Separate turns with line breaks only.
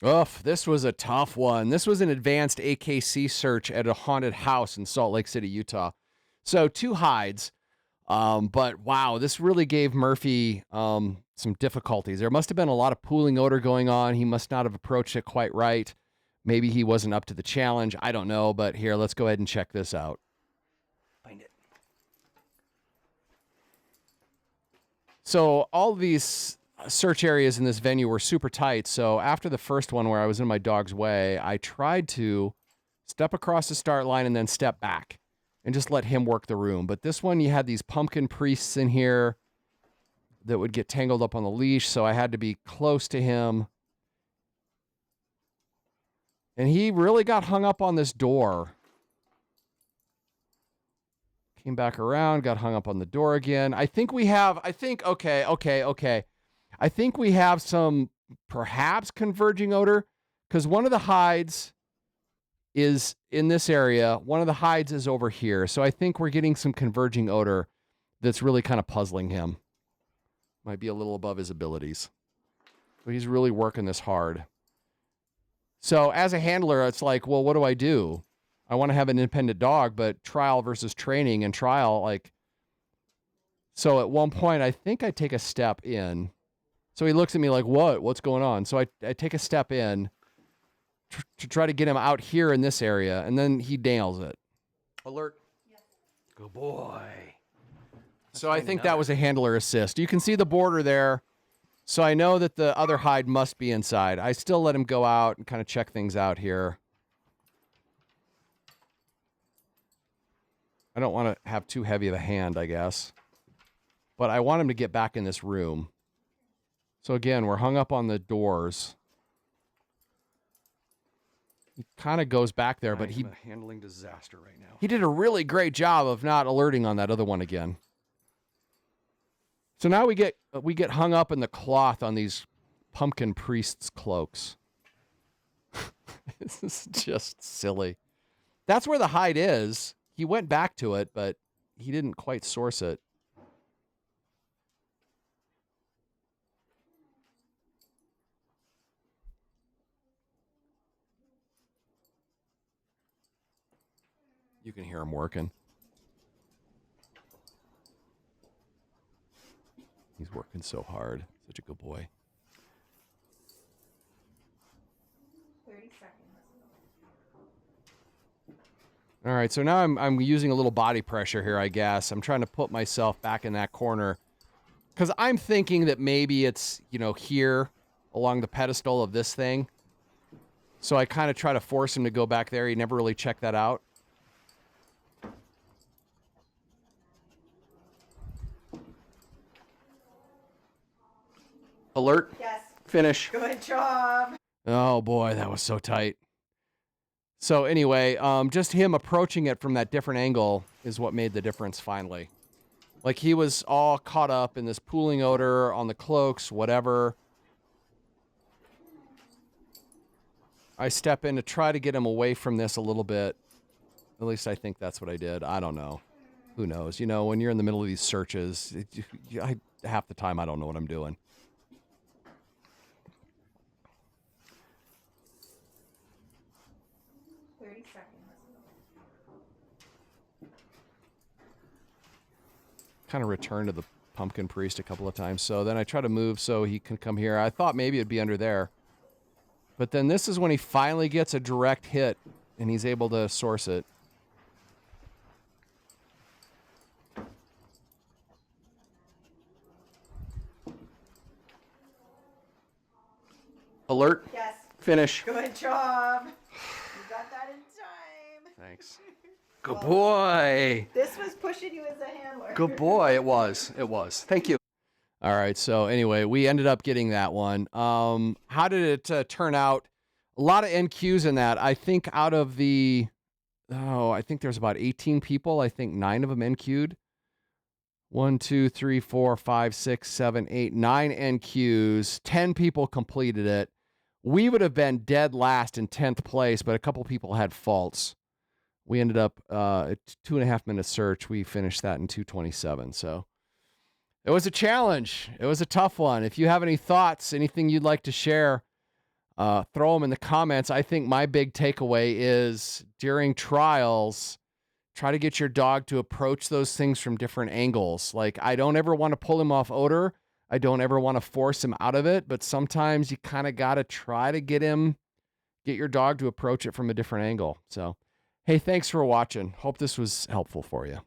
Oof, this was a tough one. This was an advanced AKC search at a haunted house in Salt Lake City, Utah. So 2 hides. But wow, this really gave Murphy some difficulties. There must have been a lot of pooling odor going on. He must not have approached it quite right. Maybe he wasn't up to the challenge. I don't know. But here, let's go ahead and check this out. Find it. So all these search areas in this venue were super tight. So after the first one where I was in my dog's way, I tried to step across the start line and then step back and just let him work the room. But this one, you had these pumpkin priests in here that would get tangled up on the leash, so I had to be close to him. And he really got hung up on this door. Came back around, got hung up on the door again. I think we have some perhaps converging odor, because one of the hides is in this area. One of the hides is over here. So I think we're getting some converging odor that's really kind of puzzling him. Might be a little above his abilities. But he's really working this hard. So as a handler, it's like, well, what do I do? I want to have an independent dog, but trial versus training, and trial, like, so at one point, I think I take a step in. So he looks at me like, what's going on? So I take a step in to try to get him out here in this area, and then he nails it. Alert. Yes. Good boy. So I think that was a handler assist. You can see the border there. So I know that the other hide must be inside. I still let him go out and kind of check things out here. I don't want to have too heavy of a hand, I guess. But I want him to get back in this room. So again, we're hung up on the doors. He kind of goes back there, but he's a handling disaster right now. He did a really great job of not alerting on that other one again. So now we get hung up in the cloth on these pumpkin priests' cloaks. This is just silly. That's where the hide is. He went back to it, but he didn't quite source it. You can hear him working. He's working so hard. Such a good boy.
30 seconds.
All right, so now I'm using a little body pressure here, I guess. I'm trying to put myself back in that corner because I'm thinking that maybe it's, here along the pedestal of this thing. So I kind of try to force him to go back there. He never really checked that out. Alert.
Yes.
Finish.
Good job.
Oh, boy, that was so tight. So anyway, just him approaching it from that different angle is what made the difference finally. Like he was all caught up in this pooling odor on the cloaks, whatever. I step in to try to get him away from this a little bit. At least I think that's what I did. I don't know. Who knows? When you're in the middle of these searches, half the time I don't know what I'm doing. Kind of returned to the pumpkin priest a couple of times. So then I try to move so he can come here. I thought maybe it'd be under there. But then this is when he finally gets a direct hit and he's able to source it. Alert.
Yes.
Finish.
Good job. You got that in time.
Thanks. Good boy.
This was pushing you as a handler.
Good boy. It was. Thank you. All right. So anyway, we ended up getting that one. How did it turn out? A lot of NQs in that. I think out of I think there's about 18 people. I think 9 of them NQ'd. 1, 2, 3, 4, 5, 6, 7, 8, 9 NQs. 10 people completed it. We would have been dead last in 10th place, but a couple people had faults. We ended up a 2.5 minute search. We finished that in 2:27. So it was a challenge. It was a tough one. If you have any thoughts, anything you'd like to share, throw them in the comments. I think my big takeaway is during trials, try to get your dog to approach those things from different angles. Like, I don't ever want to pull him off odor. I don't ever want to force him out of it, but sometimes you kind of got to try to get your dog to approach it from a different angle. So, hey, thanks for watching. Hope this was helpful for you.